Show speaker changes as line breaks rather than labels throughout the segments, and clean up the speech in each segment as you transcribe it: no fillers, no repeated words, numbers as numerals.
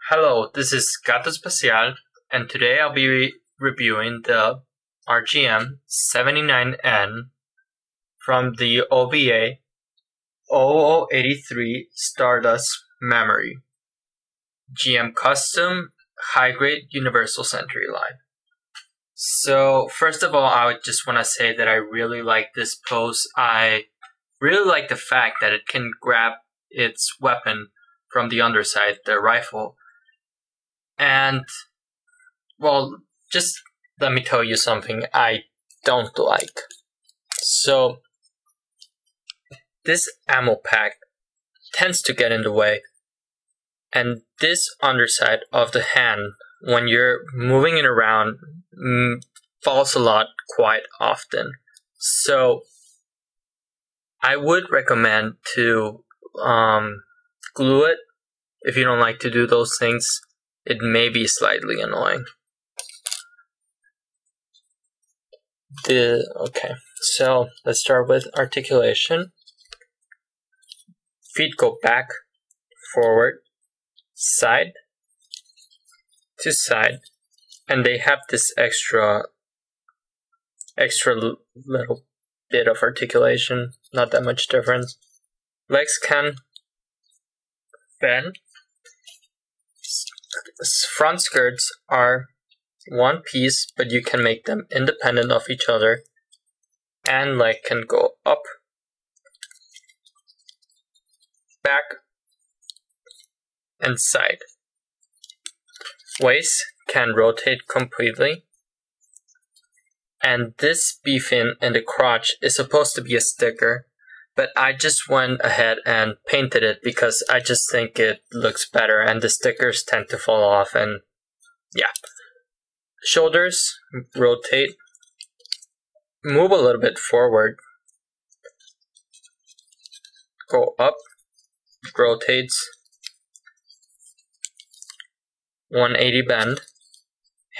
Hello, this is Gato Special, and today I'll be reviewing the RGM-79N from the OBA 0083 Stardust Memory GM Custom High-Grade Universal Century Line. So first of all, I would just want to say that I really like this pose. I really like the fact that it can grab its weapon from the underside, the rifle. And, well, just let me tell you something I don't like. So, this ammo pack tends to get in the way, and this underside of the hand, when you're moving it around, falls a lot quite often. So, I would recommend to glue it if you don't like to do those things. It may be slightly annoying. Okay, so let's start with articulation. Feet go back, forward, side to side, and they have this extra little bit of articulation, not that much difference. Legs can bend. Front skirts are one piece, but you can make them independent of each other, and leg can go up, back, and side. Waist can rotate completely, and this beefing in the crotch is supposed to be a sticker, but I just went ahead and painted it because I just think it looks better, and the stickers tend to fall off, and yeah. Shoulders rotate, move a little bit forward, go up, rotates, 180 bend.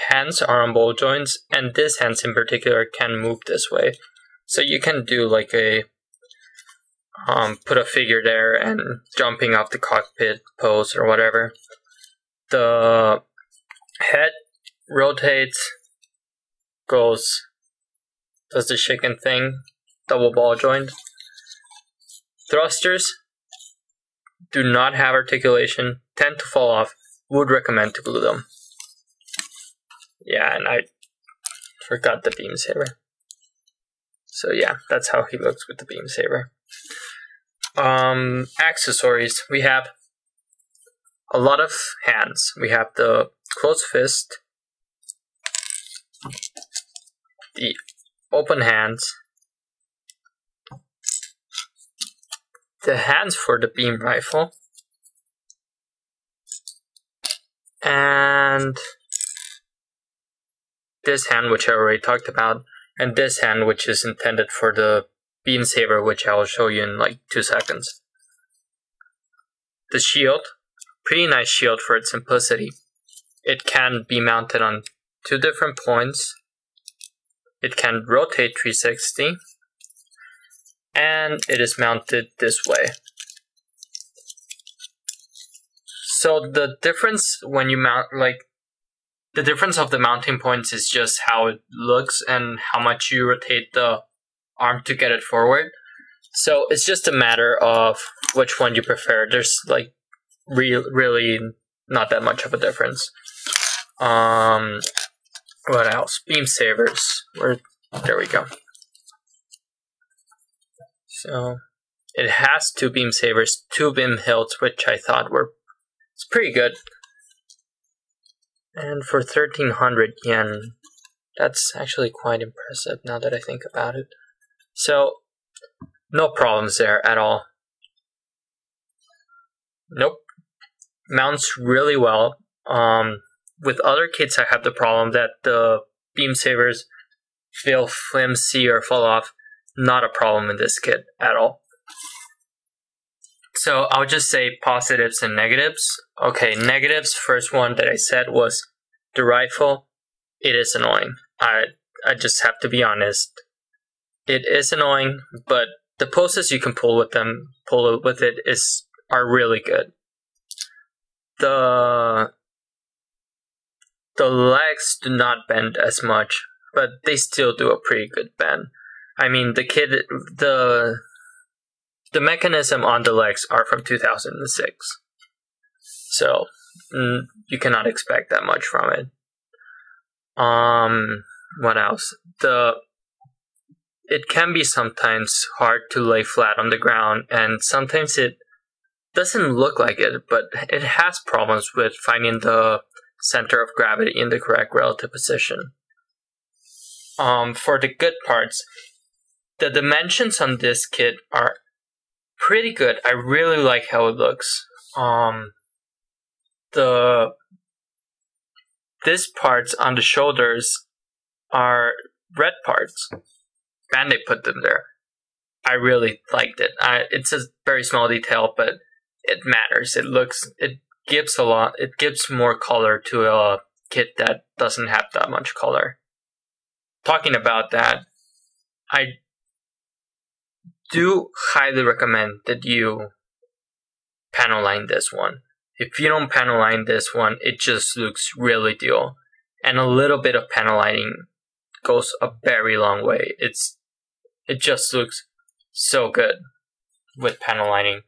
Hands are on ball joints, and this hands in particular can move this way. So you can do like a put a figure there and jumping off the cockpit pose or whatever. The head rotates, does the chicken thing, double ball joint. Thrusters do not have articulation, tend to fall off, would recommend to glue them. Yeah, and I forgot the beam saber. So yeah, that's how he looks with the beam saber. Accessories, we have a lot of hands. We have the closed fist, the open hands, the hands for the beam rifle, and this hand, which I already talked about, and this hand, which is intended for the beam saber, which I will show you in like 2 seconds. The shield, pretty nice shield for its simplicity. It can be mounted on 2 different points. It can rotate 360, and it is mounted this way. So the difference when you mount, the difference of the mounting points is just how it looks and how much you rotate the arm to get it forward. So it's just a matter of which one you prefer. There's like really not that much of a difference. What else? Beam sabers. There we go. So it has 2 beam sabers, 2 beam hilts, which I thought it's pretty good. And for 1300 yen, that's actually quite impressive now that I think about it. So no problems there at all. Nope. Mounts really well. With other kits, I have the problem that the beam sabers feel flimsy or fall off. Not a problem in this kit at all. So I'll just say positives and negatives. Okay, negatives, first one that I said was the rifle. It is annoying. I just have to be honest. It is annoying, but the poses you can pull with it are really good. the legs do not bend as much, but they still do a pretty good bend. I mean, the mechanism on the legs are from 2006, so you cannot expect that much from it. What else? It can be sometimes hard to lay flat on the ground, and sometimes it doesn't look like it, but it has problems with finding the center of gravity in the correct relative position. For the good parts, the dimensions on this kit are pretty good. I really like how it looks. These parts on the shoulders are red parts, and they put them there. I really liked it. It's a very small detail, but it matters. It gives more color to a kit that doesn't have that much color. Talking about that, I do highly recommend that you panel line this one. If you don't panel line this one, it just looks really dull. And a little bit of panel lining goes a very long way. It just looks so good with panel lining.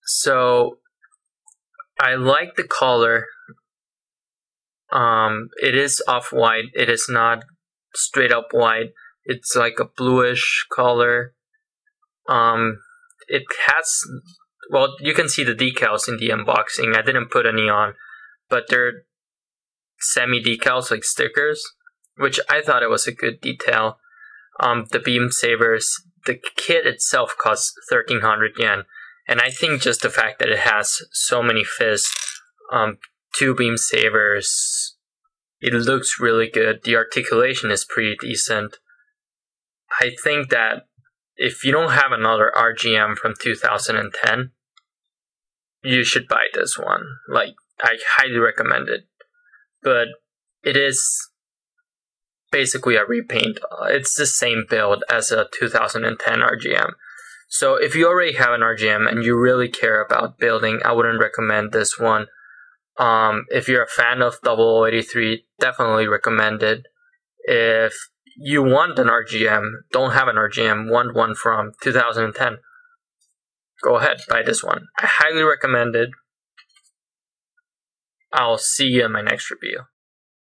So I like the color. It is off-white. It is not straight up white. It's like a bluish color. It has, well, you can see the decals in the unboxing. I didn't put any on, but they're semi-decals, like stickers, which I thought it was a good detail. The beam sabers, the kit itself costs 1,300 yen, and I think just the fact that it has so many fists, 2 beam sabers, it looks really good. The articulation is pretty decent. I think that if you don't have another RGM from 2010, you should buy this one. Like, I highly recommend it. But it is basically a repaint. It's the same build as a 2010 RGM. So if you already have an RGM and you really care about building, I wouldn't recommend this one. If you're a fan of 0083, definitely recommend it. If you want an RGM, don't have an RGM, want one from 2010, go ahead, buy this one. I highly recommend it. I'll see you in my next review.